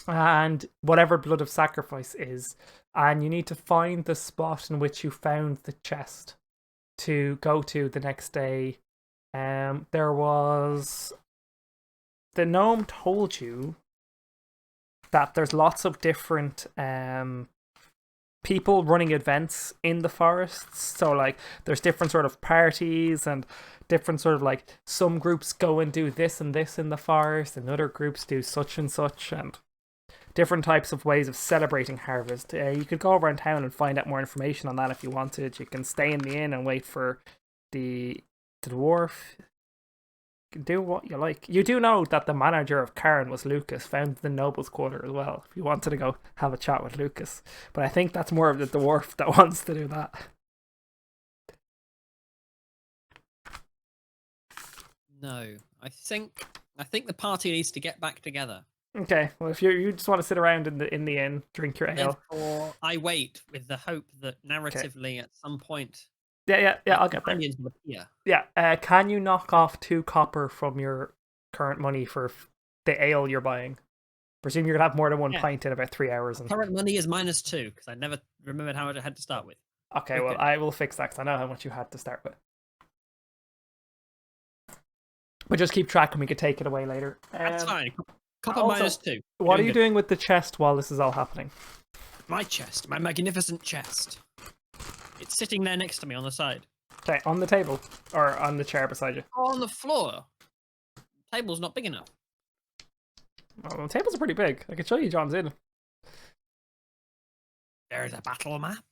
and whatever blood of sacrifice is, and you need to find the spot in which you found the chest to go to the next day. There was the gnome told you that there's lots of different people running events in the forests. So like there's different sort of parties and different sort of like some groups go and do this and this in the forest and other groups do such and such, and different types of ways of celebrating harvest. You could go around town and find out more information on that if you wanted. You can stay in the inn and wait for the dwarf. You can do what you like. You do know that the manager of Karen was Lucas, found the noble's quarter as well, if you wanted to go have a chat with Lucas. But I think that's more of the dwarf that wants to do that. No, I think the party needs to get back together. Okay, well, if you just want to sit around in the inn, drink your ale. Therefore, I wait with the hope that narratively at some point. Yeah, I'll get there. Yeah, can you knock off 2 copper from your current money for the ale you're buying? Presume you're gonna have more than 1 pint in about 3 hours. And... current money is -2 because I never remembered how much I had to start with. Okay, well, I will fix that because I know how much you had to start with. But just keep track and we can take it away later. That's fine. Copper -2. What are you doing with the chest while this is all happening? My chest, my magnificent chest. It's sitting there next to me on the side. Okay, on the table or on the chair beside you? On the floor. The table's not big enough. Well, the tables are pretty big. I can show you John's Inn. There's a battle map.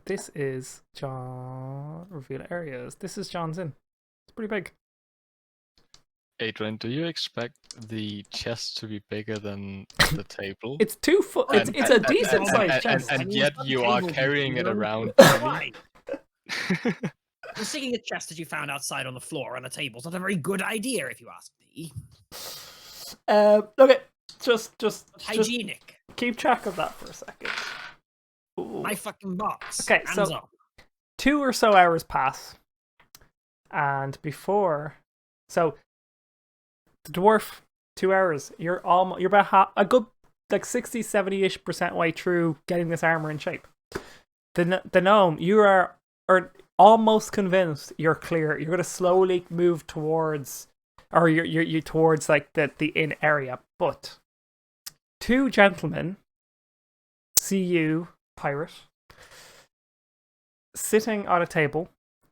This is John. Reveal areas. This is John's Inn. It's pretty big. Adrian, do you expect the chest to be bigger than the table? It's 2 foot. It's a decent sized chest. And yet you are carrying it around. Sticking a chest that you found outside on the floor on a table is not a very good idea, if you ask me. Okay, just hygienic. Just keep track of that for a second. Ooh. My fucking box. Okay, Hands so up. 2 or so hours pass, and before, so the dwarf, 2 hours. You're about a good like 60-70-ish% way through getting this armor in shape. The gnome, you are almost convinced you're clear. You're gonna slowly move towards, or you're towards like the inn area. But 2 gentlemen see you, pirate, sitting on a table,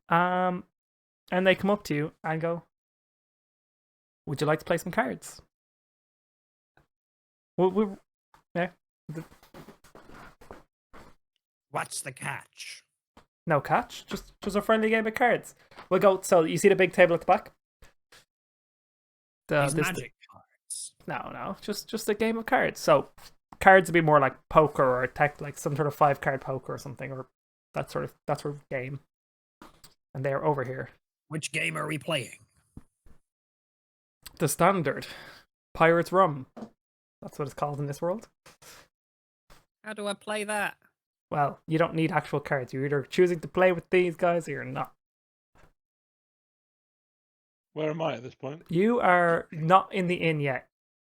and they come up to you and go, "Would you like to play some cards?" Yeah. What's the catch? No catch. Just a friendly game of cards. We'll go. So you see the big table at the back. These magic cards. No. Just a game of cards. So cards would be more like poker or like some sort of 5-card poker or something, or that sort of game. And they're over here. Which game are we playing? The standard Pirates Rum. That's what it's called in this world. How do I play that? Well, you don't need actual cards. You're either choosing to play with these guys or you're not. Where am I at this point? You are not in the inn yet.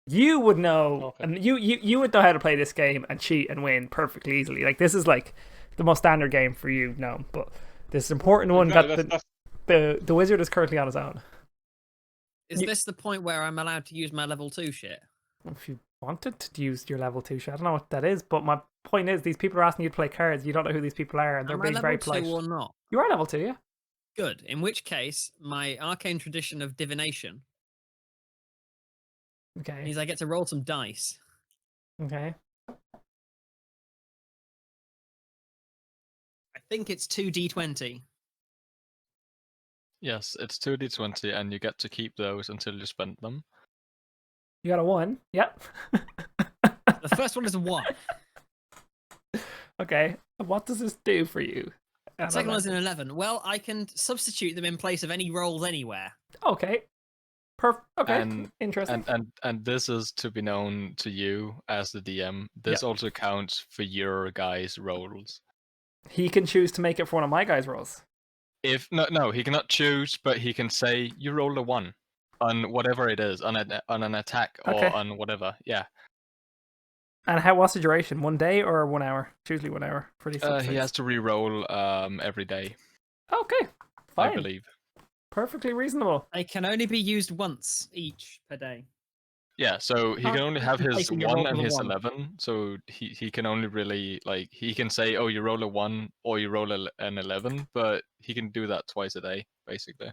You would know, okay. and you would know how to play this game and cheat and win perfectly easily. Like, this is like the most standard game for you, no. But this important one that the wizard is currently on his own. Is this the point where I'm allowed to use my level 2 shit? If you wanted to use your level 2 shit, I don't know what that is, but my point is, these people are asking you to play cards. You don't know who these people are, and they're being very polite. Am I level 2 or not? You are level 2, yeah. Good. In which case, my arcane tradition of divination. Okay. Means I get to roll some dice. Okay. I think it's 2d20. Yes, it's 2d20, and you get to keep those until you spend them. You got a 1. Yep. The first one is a 1. Okay. What does this do for you? The second one is an 11. Well, I can substitute them in place of any rolls anywhere. Okay. Okay. Interesting. And this is to be known to you as the DM. This also counts for your guys' rolls. He can choose to make it for one of my guys' rolls. No, he cannot choose, but he can say you rolled a 1. on whatever it is, on an attack or Okay. on whatever. Yeah. And what's the duration? 1 day or 1 hour? It's usually 1 hour for these. He has to re-roll every day, Okay, I fine. believe. Perfectly reasonable. They can only be used once each per day. Yeah, so he can only have his Replacing your 1 roll and with a his 1. 11. So he can only really he can say, oh, you roll a 1 or you roll an 11, but he can do that twice a day basically.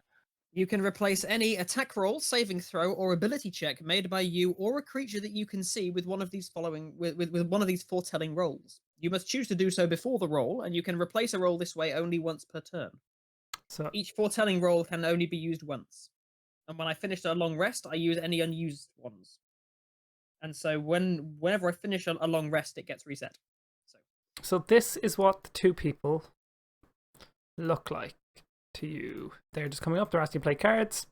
You can replace any attack roll, saving throw, or ability check made by you or a creature that you can see with one of these with one of these foretelling rolls. You must choose to do so before the roll, and you can replace a roll this way only once per turn. So Each foretelling roll can only be used once. And when I finish a long rest, I use any unused ones. And so whenever I finish a long rest, it gets reset. So this is what the two people look like to you. They're just coming up, they're asking you to play cards.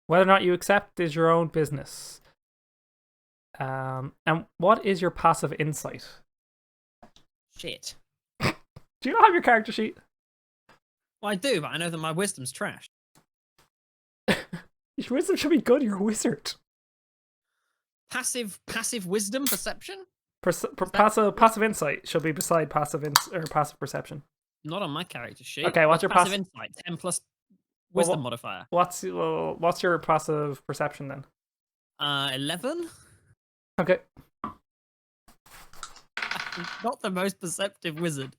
Whether or not you accept is your own business. And what is your passive insight? Shit. Do you not have your character sheet? Well, I do, but I know that my wisdom's trash. Your wisdom should be good, you're a wizard. Passive wisdom perception? Passive insight should be beside passive perception. Not on my character sheet. Okay, what's your passive insight? 10 plus wisdom modifier. What's your passive perception then? 11. Okay. Not the most perceptive wizard.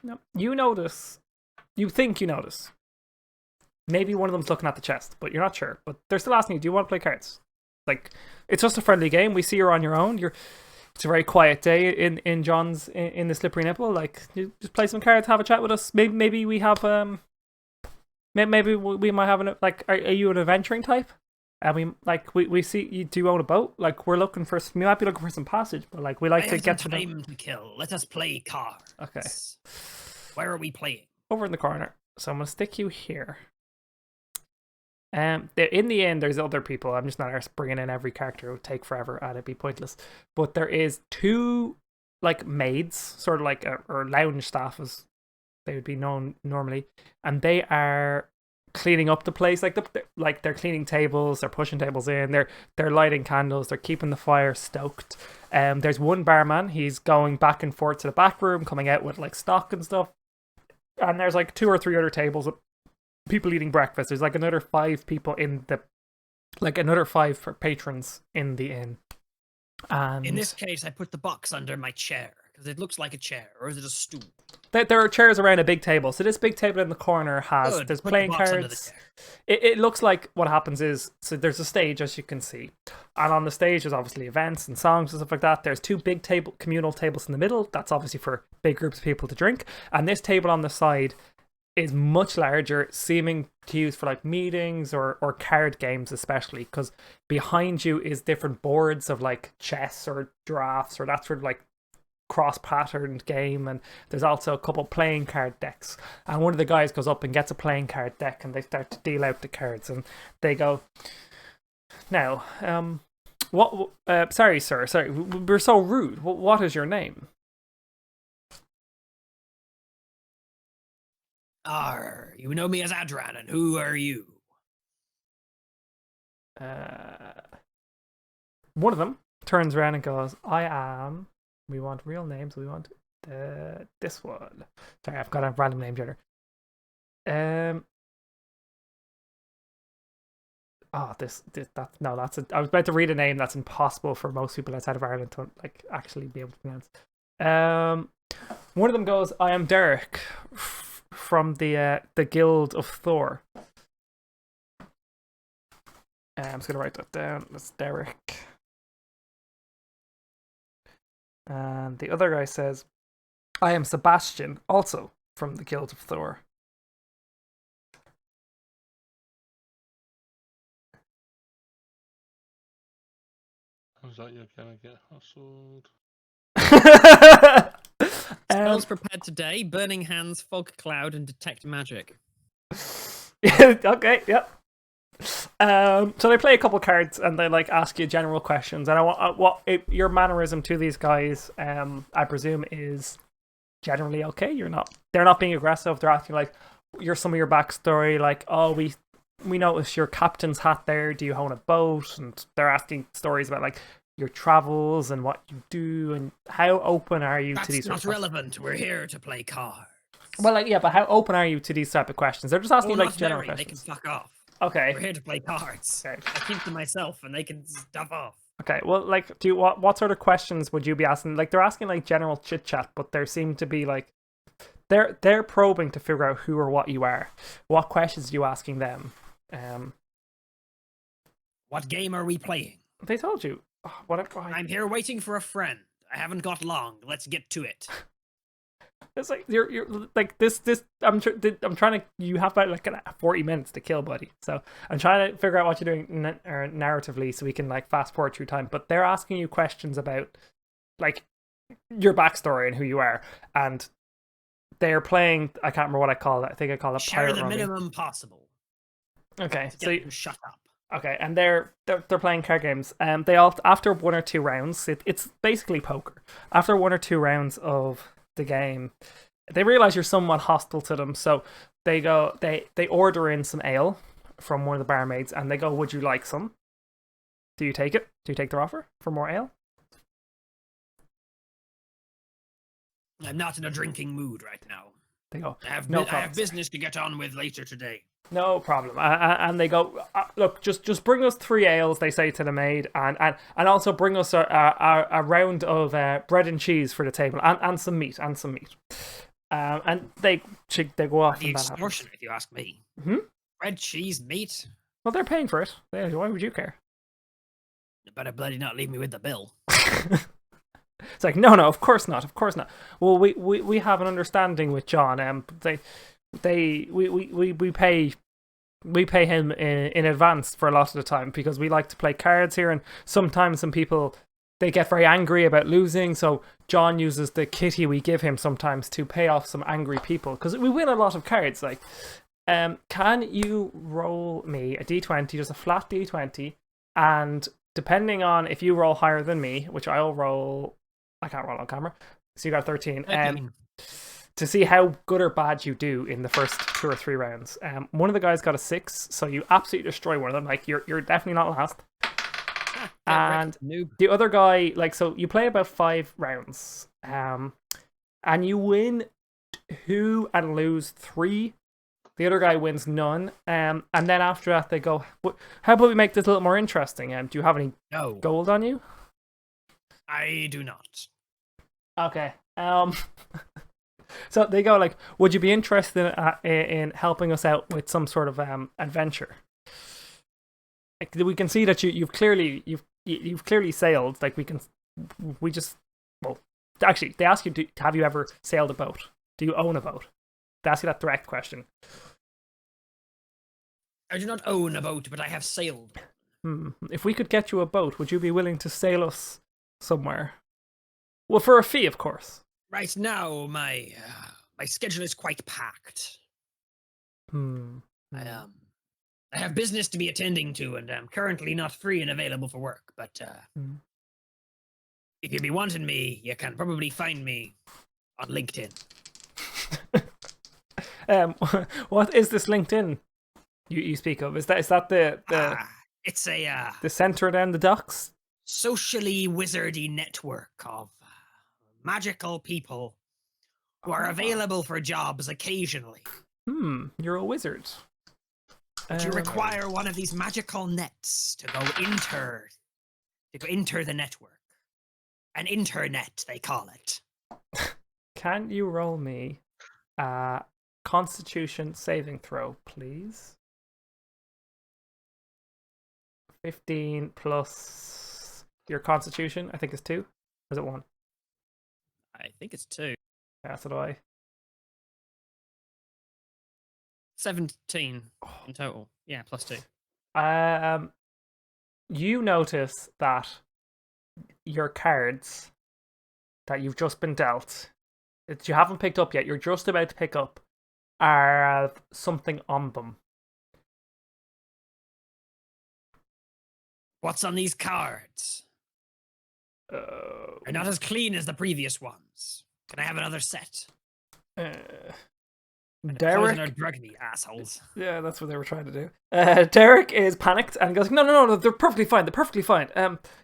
No. You notice. You think you notice. Maybe one of them's looking at the chest, but you're not sure. But they're still asking you, do you want to play cards? Like, it's just a friendly game. We see you're on your own. It's a very quiet day in John's in the Slippery Nipple. Like, you just play some cards, have a chat with us. Maybe we have maybe we might have are you an adventuring type? And we see you do own a boat. Like, we might be looking for some passage, but like we like to get to time to kill. Let us play cards. Okay. Where are we playing? Over in the corner. So I'm gonna stick you here. In the end, there's other people. I'm just not bringing in every character. It would take forever and it'd be pointless. But there is two maids, sort of or lounge staff as they would be known normally, and they are cleaning up the place. They're cleaning tables, they're pushing tables in, they're lighting candles, they're keeping the fire stoked. There's one barman. He's going back and forth to the back room, coming out with stock and stuff. And there's 2 or 3 other tables with people eating breakfast. There's another 5 people in the another 5 for patrons in the inn. And in this case, I put the box under my chair because it looks like a chair, or is it a stool? There are chairs around a big table. So this big table in the corner there's playing cards. It looks like what happens is, so there's a stage, as you can see, and on the stage there's obviously events and songs and stuff like that. There's 2 big communal tables in the middle. That's obviously for big groups of people to drink. And this table on the side is much larger, seeming to use for meetings or card games, especially because behind you is different boards of chess or drafts or that sort of cross-patterned game. And there's also a couple playing card decks, and one of the guys goes up and gets a playing card deck and they start to deal out the cards, and they go, now sorry sir, we're so rude, what is your name? You know me as Adran, and who are you? One of them turns around and goes, we want real names, we want this one. Sorry, I've got a random name generator. I was about to read a name that's impossible for most people outside of Ireland to actually be able to pronounce. One of them goes, I am Derek from the Guild of Thor. I'm just gonna write that down. That's Derek. And the other guy says, I am Sebastian, also from the Guild of Thor. How's that you're gonna get hustled? Spells prepared today: Burning Hands, Fog Cloud, and Detect Magic. Okay, yep. So they play a couple cards and they ask you general questions, and I want your mannerism to these guys. I presume is generally okay. They're not being aggressive. They're asking some of your backstory, we notice your captain's hat there. Do you own a boat? And they're asking stories about like your travels and what you do and how open are you to these? That's not relevant. We're here to play cards. Well, like yeah, but how open are you to these type of questions? They're just asking like not general very. They can questions. fuck off. Okay. We're here to play cards. Okay. I keep to myself, and they can stuff off. Okay. Well, like, what sort of questions would you be asking? Like, they're asking like general chit chat, but there seem to be like they're probing to figure out who or what you are. What questions are you asking them? What game are we playing? They told you. Oh, what? I'm here waiting for a friend. I haven't got long. Let's get to it. It's like you're like this. I'm trying to. You have about like 40 minutes to kill, buddy. So I'm trying to figure out what you're doing narratively, so we can like fast forward through time. But they're asking you questions about like your backstory and who you are, and they're playing. I can't remember what I call it. I think I call it Share pirate the rummy. minimum possible. Okay, So so shut up. okay, and they're playing card games. They all after 1 or 2 rounds. It's basically poker. After 1 or 2 rounds of the game, they realize you're somewhat hostile to them, so they go they order in some ale from one of the barmaids, and they go, "Would you like some? Do you take it? Do you take their offer for more ale?" I'm not in a drinking mood right now. They go, I have "No I have problem, sir." business to get on with later today. No problem. And they go, look, just bring us 3 ales, they say to the maid, and also bring us a round of bread and cheese for the table, and some meat, and they go off. The And that extortion, happens. if you ask me. Hmm? Bread, cheese, meat. Well, they're paying for it. Why would you care? You better bloody not leave me with the bill. It's like, no, of course not. Well, we have an understanding with John. We pay him in advance for a lot of the time because we like to play cards here, and sometimes some people they get very angry about losing, so John uses the kitty we give him sometimes to pay off some angry people because we win a lot of cards. Like, can you roll me a d20, just a flat d20, and depending on if you roll higher than me, which I'll roll, I can't roll on camera, so you got 13. To see how good or bad you do in the first 2 or 3 rounds. One of the guys got a 6, so you absolutely destroy one of them. Like, you're definitely not last. And the other guy, like, so you play about 5 rounds, and you win 2 and lose 3. The other guy wins none, and then after that they go, how about we make this a little more interesting? Do you have any gold on you? I do not. Okay. So they go like, would you be interested in helping us out with some sort of adventure? Like, we can see that you've clearly sailed. Like, actually they ask you, have you ever sailed a boat? Do you own a boat? They ask you that direct question. I do not own a boat, but I have sailed. If we could get you a boat, would you be willing to sail us somewhere? Well, for a fee, of course. Right now, my schedule is quite packed. I have business to be attending to, and I'm currently not free and available for work. But if you be wanting me, you can probably find me on LinkedIn. What is this LinkedIn you speak of? Is that the it's a the center down the docks? Socially wizardy network of magical people who are available for jobs occasionally. You're a wizard. But you require one of these magical nets to go enter the network. An internet, they call it. Can you roll me a Constitution saving throw, please? 15 plus your Constitution, I think is 2. Or is it 1? I think it's 2. Yeah, so do I. 17 in total. Yeah, plus 2. You notice that your cards that you've just been dealt, that you haven't picked up yet, you're just about to pick up, are something on them. What's on these cards? They're not as clean as the previous ones. Can I have another set? Poison or Derek, drug me, assholes. yeah, that's what they were trying to do. Derek is panicked and goes, no, they're perfectly fine. They're perfectly fine.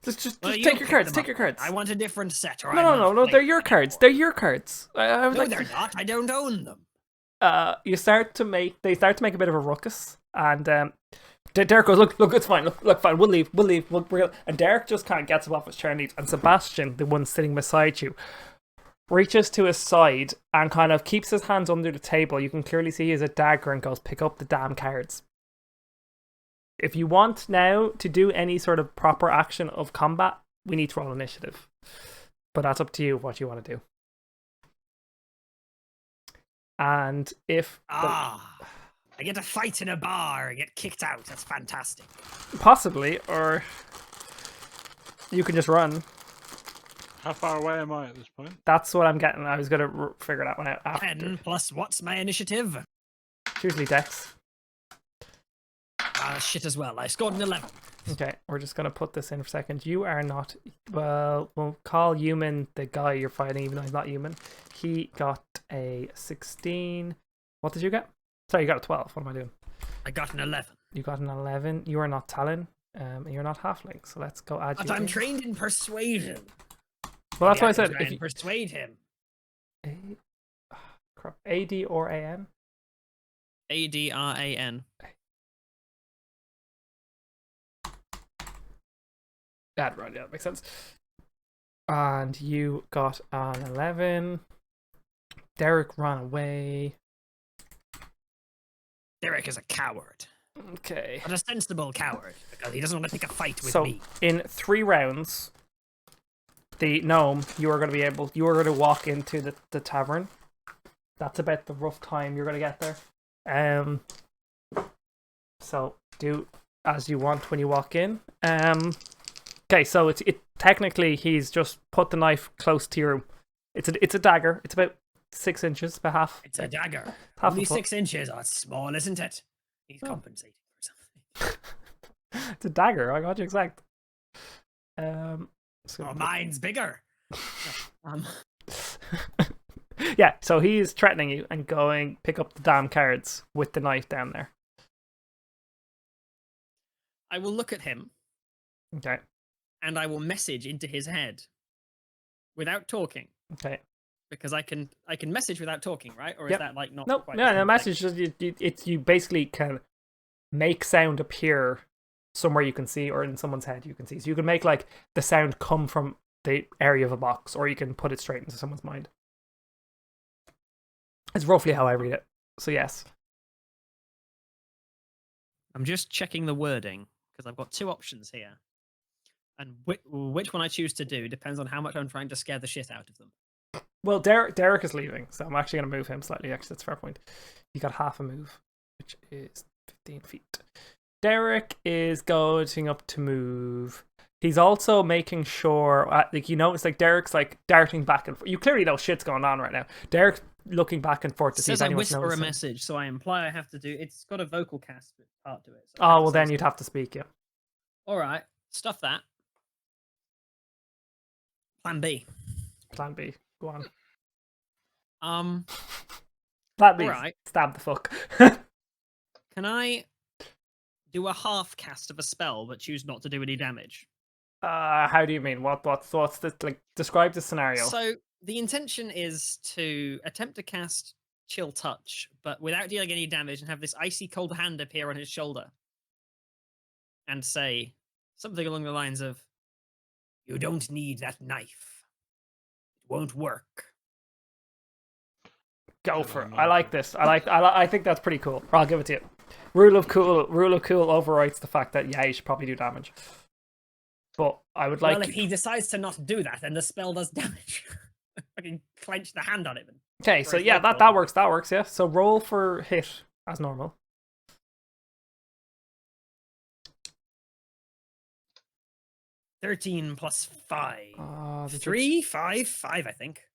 Just Well, you take your pick cards. them Take up your then. cards. I want a different set, or No, they're your cards. They're your cards. I would No, like they're not. I don't own them. they start to make a bit of a ruckus, and Derek goes, look, it's fine, look, fine, we'll leave, and Derek just kind of gets up off his chair and leaves, and Sebastian, the one sitting beside you, reaches to his side and kind of keeps his hands under the table. You can clearly see he has a dagger and goes, pick up the damn cards. If you want now to do any sort of proper action of combat, we need to roll initiative, but that's up to you what you want to do. And if I get to fight in a bar and get kicked out. That's fantastic. possibly, or you can just run. How far away am I at this point? That's what I'm getting. I was going to figure that one out after. 10 plus what's my initiative? It's usually Dex. Shit as well. I scored an 11. Okay, we're just going to put this in for a second. You are not... Well, we'll call human the guy you're fighting, even though he's not human. He got a 16. What did you get? Sorry, you got a 12. What am I doing? I got an 11. You got an 11. You are not Talon. And you're not Halfling. So let's go add But you I'm in. trained in persuasion. Well, that's Maybe why I can said... try If and you... persuade him. Crap. AD or AN? ADRAN. Right, yeah, that makes sense. And you got an 11. Derek ran away. Derek is a coward. Okay. But a sensible coward, because he doesn't want to pick a fight with So, me. in 3 rounds, the gnome, you are going to walk into the tavern. That's about the rough time you're going to get there. So, do as you want when you walk in. Okay, so it technically he's just put the knife close to your... It's a dagger. It's about 6 inches, about half. It's a dagger. Half Only a foot. 6 inches. Oh, it's small, isn't it? He's compensating for something. It's a dagger. I got you exact. Oh, mine's bigger. Yeah, so he's threatening you and going pick up the damn cards with the knife down there. I will look at him Okay. and I will message into his head without talking, Okay. because I can message without talking, right? Or is Yep. that like not Nope. quite Yeah, the the same message thing? is you basically can make sound appear somewhere you can see, or in someone's head you can see. So you can make like the sound come from the area of a box, or you can put it straight into someone's mind. It's roughly how I read it. So yes. I'm just checking the wording because I've got 2 options here. And which one I choose to do depends on how much I'm trying to scare the shit out of them. Well, Derek is leaving, so I'm actually going to move him slightly. Actually, that's a fair point. He got half a move, which is 15 feet. Derek is going up to move. He's also making sure, like, you know, it's like Derek's like darting back and forth. You clearly know shit's going on right now. Derek's looking back and forth to It see if says I anyone's whisper a noticing. message, so I imply I have to do. It's got a vocal cast part to it. So I Oh, have to well, say then you'd something. have to speak, yeah. All right, stuff that. Plan B. Plan B. Go on. Plan B. Alright. Stab the fuck. Can I do a half cast of a spell but choose not to do any damage? How do you mean? What's the, like, describe the scenario. So the intention is to attempt to cast Chill Touch, but without dealing any damage, and have this icy cold hand appear on his shoulder and say something along the lines of, "You don't need that knife. It won't work." Go for it. I like this. I think that's pretty cool. I'll give it to you. Rule of cool overwrites the fact that yeah, you should probably do damage. But I would like. Well, if he decides to not do that, then the spell does damage. Fucking clench the hand on him. Okay, so his yeah, light that bulb. works. That works. Yeah. So roll for hit as normal. $13 plus 5. Did you- 3, 5, 5, I think.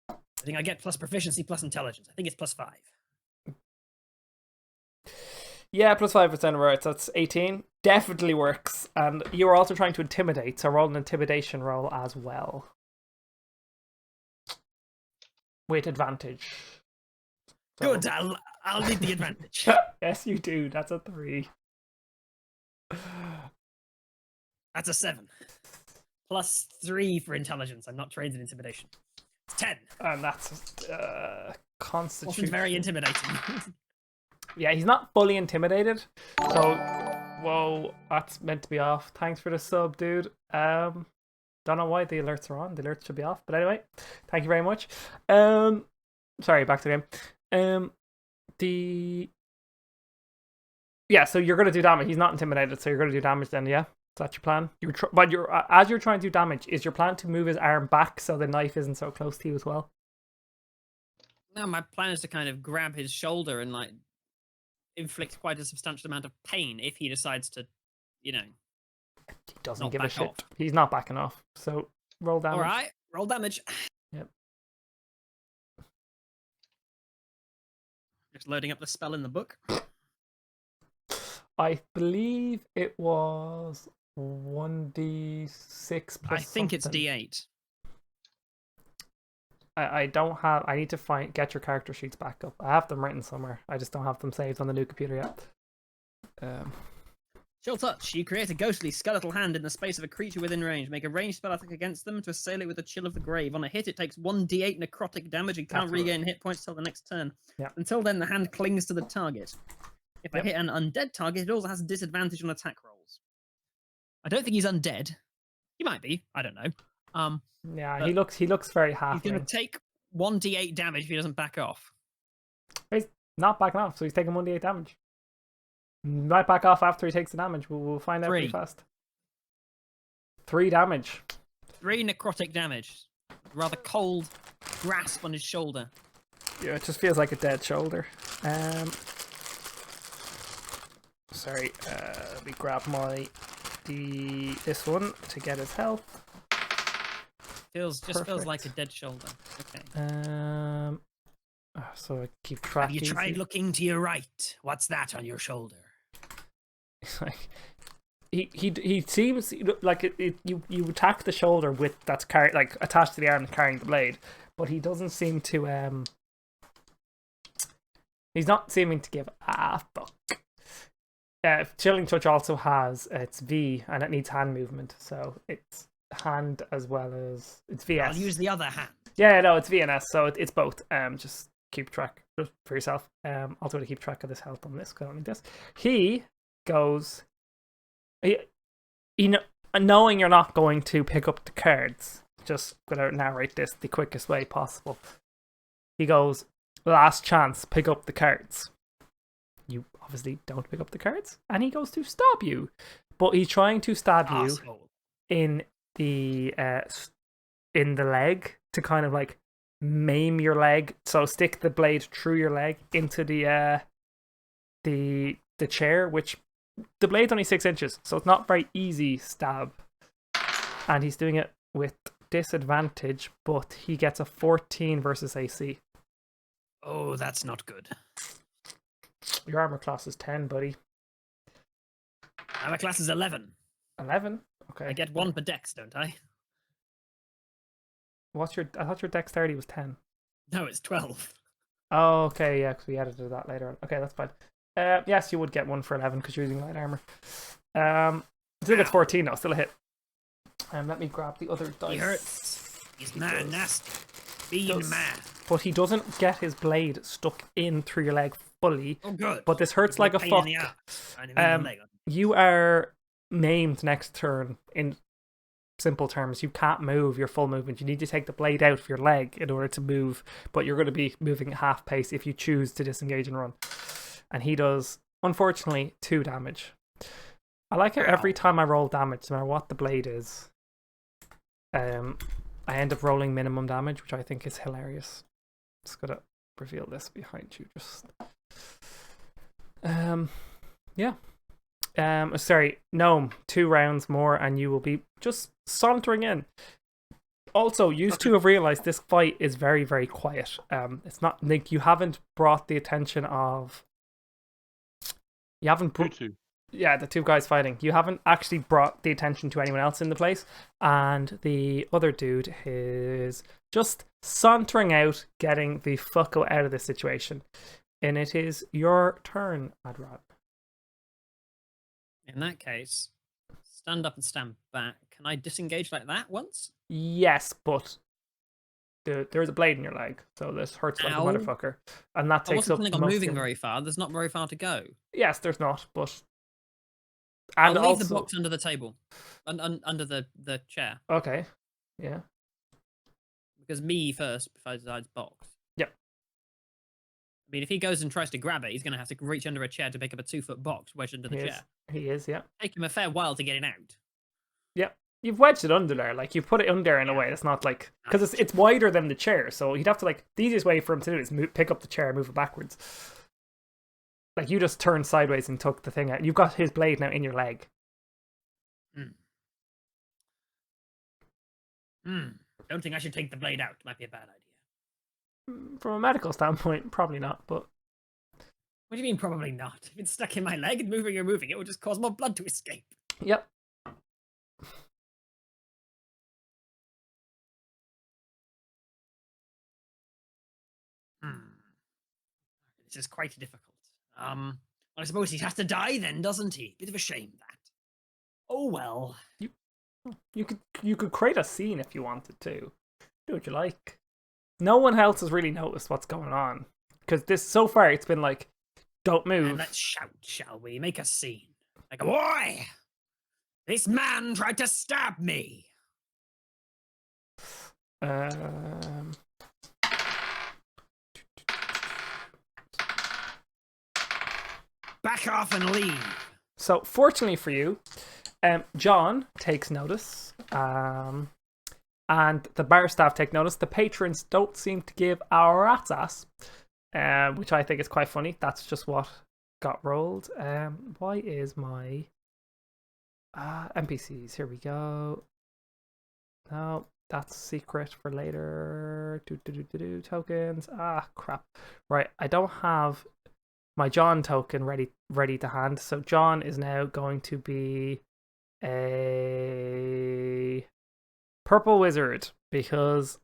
I think I get plus proficiency plus intelligence. I think it's plus 5. Yeah, plus 5% right. So that's 18. Definitely works. And you are also trying to intimidate, so roll an intimidation roll as well. With advantage. So- Good. I'll need the advantage. Yes, you do. That's a 3. That's a 7. Plus 3 for intelligence. I'm not trained in intimidation. It's 10. And that's Wasn't Constitution. very intimidating. Yeah, he's not fully intimidated. So, whoa, that's meant to be off. Thanks for the sub, dude. Don't know why the alerts are on. The alerts should be off. But anyway, thank you very much. Sorry, back to the game. Yeah, so you're gonna do damage. He's not intimidated, so you're gonna do damage then. Yeah, is that your plan? But as you're trying to do damage, is your plan to move his arm back so the knife isn't so close to you as well? No, my plan is to kind of grab his shoulder and like inflict quite a substantial amount of pain if he decides to, you know. He doesn't Not give a back shit. off. He's not backing off. So roll damage. All right, roll damage. Yep. Just loading up the spell in the book. I believe it was 1d6 plus I think it's something. D8. I don't have. I need to get your character sheets back up. I have them written somewhere. I just don't have them saved on the new computer yet. Chill touch. You create a ghostly skeletal hand in the space of a creature within range. Make a ranged spell attack against them to assail it with a chill of the grave. On a hit, it takes 1d8 necrotic damage and can't That's right. regain hit points till the next turn. Yeah. Until then, the hand clings to the target. If I Yep. hit an undead target, it also has disadvantage on attack rolls. I don't think he's undead. He might be. I don't know. Yeah, But he looks very He's half. going to take 1d8 damage if he doesn't back off. He's not backing off, so he's taking 1d8 damage. Might back off after he takes the damage. We'll find out pretty 3. fast. 3 damage. 3 necrotic damage. Rather cold grasp on his shoulder. Yeah, it just feels like a dead shoulder. Sorry, let me grab this one to get his health. Just feels like a Perfect. dead shoulder. Okay. So I keep track. Have you tried looking to your right? What's that on your shoulder? Like he seems like you attack the shoulder with that's attached to the arm carrying the blade, but he doesn't seem to he's not seeming to give a fuck. Chilling Touch also has its V and it needs hand movement, so it's hand as well as it's VS. I'll use the other hand. Yeah, no, it's VNS, so it's both. Just keep track for yourself. Also to keep track of this health on this because I don't need this. He goes, knowing you're not going to pick up the cards, just gonna narrate this the quickest way possible. He goes, last chance, pick up the cards. You obviously don't pick up the cards, and he goes to stab you, but he's trying to stab you Asshole. in the leg to kind of like maim your leg. So stick the blade through your leg into the chair, which the blade's only 6 inches, so it's not very easy stab. And he's doing it with disadvantage, but he gets a 14 versus AC. Oh, that's not good. Your armor class is 10, buddy. My class is 11. 11. Okay. I get 1 per dex, don't I? What's your? I thought your dexterity was 10. No, it's 12. Oh, okay, yeah, because we edited that later on. Okay, that's fine. Yes, you would get 1 for 11 because you're using light armor. Still gets 14 though, still a hit. Let me grab the other dice. He hurts. He's He man does. nasty. Being Does. man. But he doesn't get his blade stuck in through your leg fully. Oh, good. But this hurts like a Pain in fuck. the ass. And in the leg. You are maimed next turn. In simple terms, you can't move your full movement. You need to take the blade out of your leg in order to move, but you're going to be moving at half pace if you choose to disengage and run. And he does, unfortunately, 2 damage. I like how every time I roll damage, no matter what the blade is, I end up rolling minimum damage, which I think is hilarious. Just gonna reveal this behind you. Just yeah. Sorry, Gnome, 2 rounds more and you will be just sauntering in. Also, you two have realized this fight is very, very quiet. It's not like you haven't brought the attention of. You haven't You two. Yeah, the two guys fighting. You haven't actually brought the attention to anyone else in the place, and the other dude is just sauntering out, getting the fuck out of this situation. And it is your turn, Adrad. In that case, stand up and stand back. Can I disengage like that once? Yes, but there's a blade in your leg, so this hurts like a Ow. motherfucker, and that I takes wasn't up planning on most moving of- very far. There's not very far to go. Yes, there's not, but and I'll leave also the box under the table, under the chair, okay, yeah, because me first besides box. Yep. I mean, if he goes and tries to grab it, he's going to have to reach under a chair to pick up a 2-foot box wedged under the he is. chair. He is, yeah. Take him a fair while to get it out. Yep. You've wedged it under there, like you put it under in a way. It's not like because it's wider than the chair, so he'd have to like the easiest way for him to do it is pick up the chair and move it backwards. Like you just turned sideways and took the thing out. You've got his blade now in your leg. Don't think I should take the blade out. Might be a bad idea. From a medical standpoint, probably not. But What do you mean, probably not? If it's stuck in my leg and moving and moving, it will just cause more blood to escape. yep. This is quite difficult. I suppose he has to die then, doesn't he? Bit of a shame, that. Oh, well. You could create a scene if you wanted to. Do what you like. No one else has really noticed what's going on because this so far it's been like, don't move. And let's shout, shall we? Make a scene. Like, boy! This man tried to stab me! Back off and leave. So fortunately for you, John takes notice, and the bar staff take notice. The patrons don't seem to give a rat's ass, which I think is quite funny. That's just what got rolled. Why is my NPCs? Here we go. No, that's secret for later. Tokens. Ah, crap. Right, I don't have my John token ready to hand. So John is now going to be a purple wizard because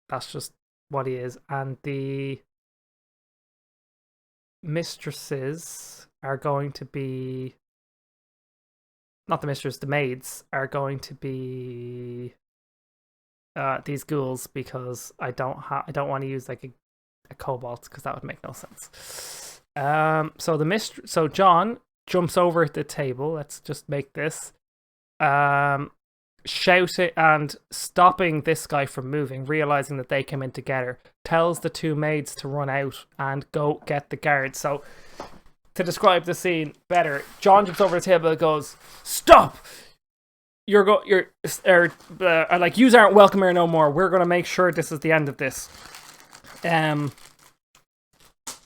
that's just what he is. And the mistresses are going to be not the mistress, the maids are going to be these ghouls because I don't want to use like a cobalt because that would make no sense. So John jumps over at the table. Let's just make this shouting and stopping this guy from moving, realizing that they came in together, tells the two maids to run out and go get the guards. So to describe the scene better, John jumps over the table and goes, "Stop! Like, yous aren't welcome here no more. We're gonna make sure this is the end of this."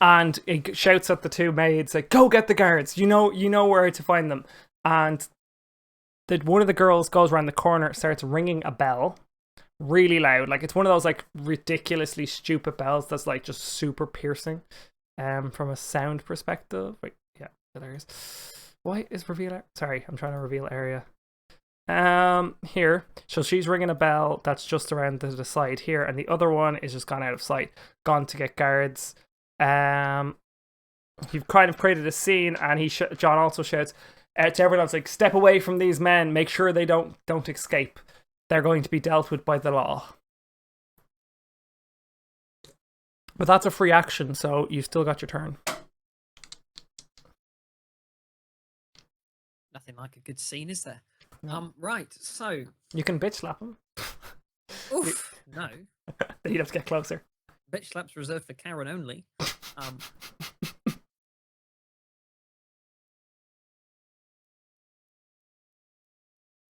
And he shouts at the two maids, like, "Go get the guards. You know where to find them." And one of the girls goes around the corner, starts ringing a bell really loud. Like, it's one of those like ridiculously stupid bells that's like just super piercing from a sound perspective. Wait, yeah, there is. Why is reveal? Sorry, I'm trying to reveal area. Here. So she's ringing a bell that's just around the side here, and the other one is just gone out of sight, gone to get guards. You've kind of created a scene, and John also shouts to everyone else, like, "Step away from these men. Make sure they don't escape. They're going to be dealt with by the law." But that's a free action, so you've still got your turn. Nothing like a good scene, is there? Right, so... You can bitch slap him. Oof, no. Then you'd have to get closer. Bitch slaps reserved for Karen only.